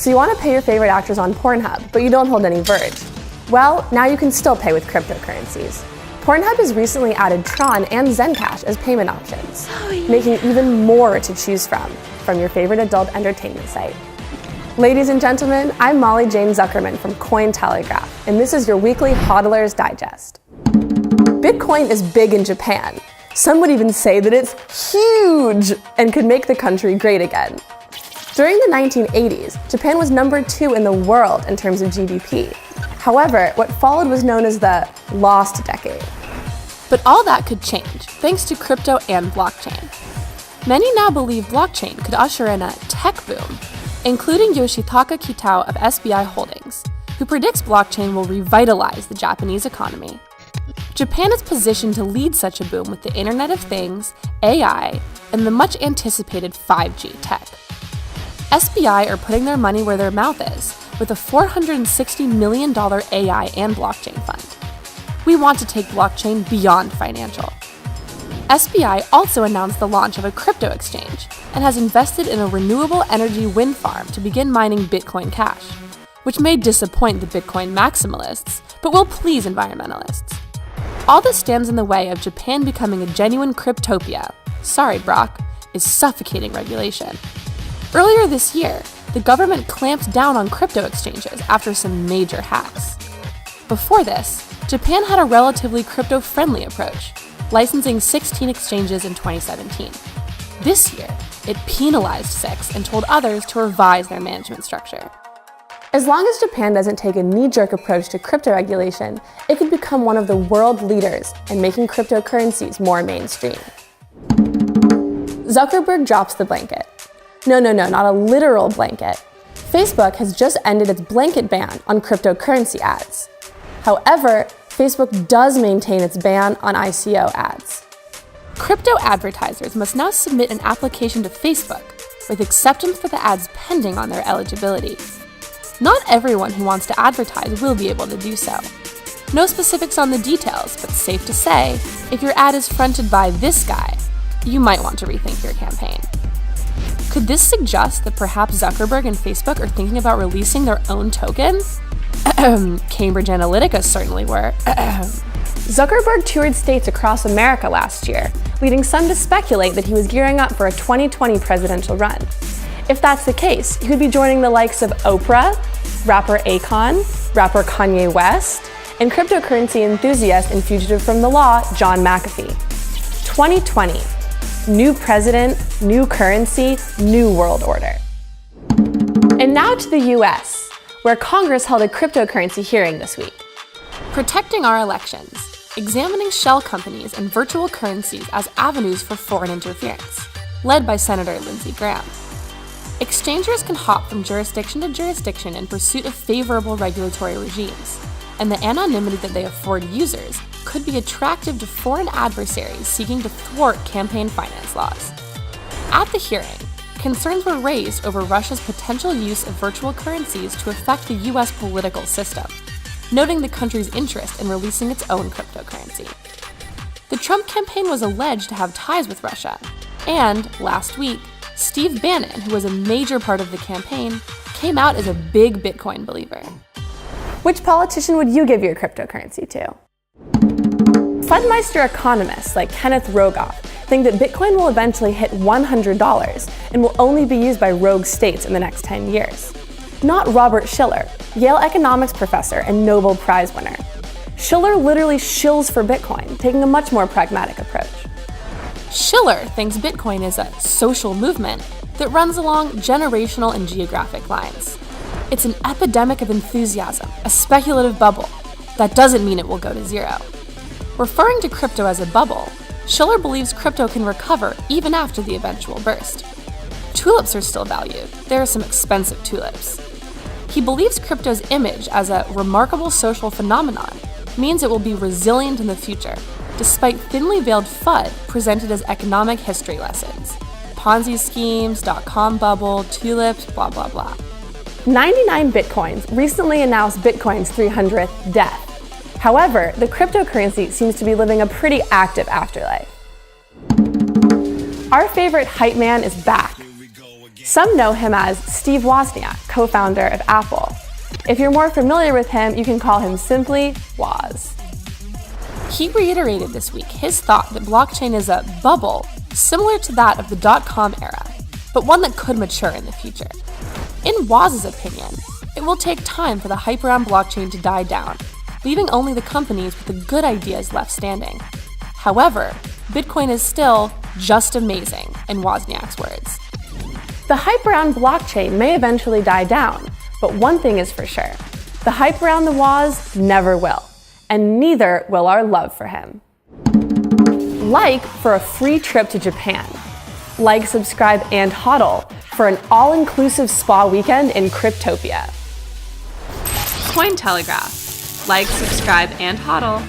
So you want to pay your favorite actors on Pornhub, but you don't hold any Verge. Well, now you can still pay with cryptocurrencies. Pornhub has recently added Tron and Zencash as payment options, making even more to choose from your favorite adult entertainment site. Ladies and gentlemen, I'm Molly Jane Zuckerman from Cointelegraph, and this is your weekly Hodler's Digest. Bitcoin is big in Japan. Some would even say that it's huge and could make the country great again. During the 1980s, Japan was number 2 in the world in terms of GDP. However, what followed was known as the lost decade. But all that could change, thanks to crypto and blockchain. Many now believe blockchain could usher in a tech boom, including Yoshitaka Kitao of SBI Holdings, who predicts blockchain will revitalize the Japanese economy. Japan is positioned to lead such a boom with the Internet of Things, AI, and the much-anticipated 5G tech. SBI are putting their money where their mouth is, with a $460 million AI and blockchain fund. We want to take blockchain beyond financial. SBI also announced the launch of a crypto exchange and has invested in a renewable energy wind farm to begin mining Bitcoin Cash, which may disappoint the Bitcoin maximalists, but will please environmentalists. All this stands in the way of Japan becoming a genuine cryptopia. Sorry, Brock, is suffocating regulation. Earlier this year, the government clamped down on crypto exchanges after some major hacks. Before this, Japan had a relatively crypto-friendly approach, licensing 16 exchanges in 2017. This year, it penalized 6 and told others to revise their management structure. As long as Japan doesn't take a knee-jerk approach to crypto regulation, it could become one of the world leaders in making cryptocurrencies more mainstream. Zuckerberg drops the blanket. No, not a literal blanket. Facebook has just ended its blanket ban on cryptocurrency ads. However, Facebook does maintain its ban on ICO ads. Crypto advertisers must now submit an application to Facebook, with acceptance for the ads pending on their eligibility. Not everyone who wants to advertise will be able to do so. No specifics on the details, but safe to say, if your ad is fronted by this guy, you might want to rethink your campaign. Could this suggest that perhaps Zuckerberg and Facebook are thinking about releasing their own token? Cambridge Analytica certainly were. Zuckerberg toured states across America last year, leading some to speculate that he was gearing up for a 2020 presidential run. If that's the case, he would be joining the likes of Oprah, rapper Akon, rapper Kanye West, and cryptocurrency enthusiast and fugitive from the law, John McAfee. 2020. New president, new currency, new world order. And now to the US, where Congress held a cryptocurrency hearing this week. Protecting our elections, examining shell companies and virtual currencies as avenues for foreign interference, led by Senator Lindsey Graham. Exchangers can hop from jurisdiction to jurisdiction in pursuit of favorable regulatory regimes, and the anonymity that they afford users could be attractive to foreign adversaries seeking to thwart campaign finance laws. At the hearing, concerns were raised over Russia's potential use of virtual currencies to affect the US political system, noting the country's interest in releasing its own cryptocurrency. The Trump campaign was alleged to have ties with Russia, and last week, Steve Bannon, who was a major part of the campaign, came out as a big Bitcoin believer. Which politician would you give your cryptocurrency to? Fundmeister economists like Kenneth Rogoff think that Bitcoin will eventually hit $100 and will only be used by rogue states in the next 10 years. Not Robert Shiller, Yale economics professor and Nobel Prize winner. Shiller literally shills for Bitcoin, taking a much more pragmatic approach. Shiller thinks Bitcoin is a social movement that runs along generational and geographic lines. It's an epidemic of enthusiasm, a speculative bubble. That doesn't mean it will go to zero. Referring to crypto as a bubble, Shiller believes crypto can recover even after the eventual burst. Tulips are still valued. There are some expensive tulips. He believes crypto's image as a remarkable social phenomenon means it will be resilient in the future, despite thinly veiled FUD presented as economic history lessons. Ponzi schemes, dot-com bubble, tulips, blah blah blah. 99 Bitcoins recently announced Bitcoin's 300th death. However, the cryptocurrency seems to be living a pretty active afterlife. Our favorite hype man is back. Some know him as Steve Wozniak, co-founder of Apple. If you're more familiar with him, you can call him simply Woz. He reiterated this week his thought that blockchain is a bubble similar to that of the dot-com era, but one that could mature in the future. In Woz's opinion, it will take time for the hype around blockchain to die down, leaving only the companies with the good ideas left standing. However, Bitcoin is still just amazing, in Wozniak's words. The hype around blockchain may eventually die down, but one thing is for sure. The hype around the Woz never will, and neither will our love for him. Like for a free trip to Japan. Like, subscribe, and hodl for an all-inclusive spa weekend in Cryptopia. Cointelegraph. Like, subscribe, and hodl.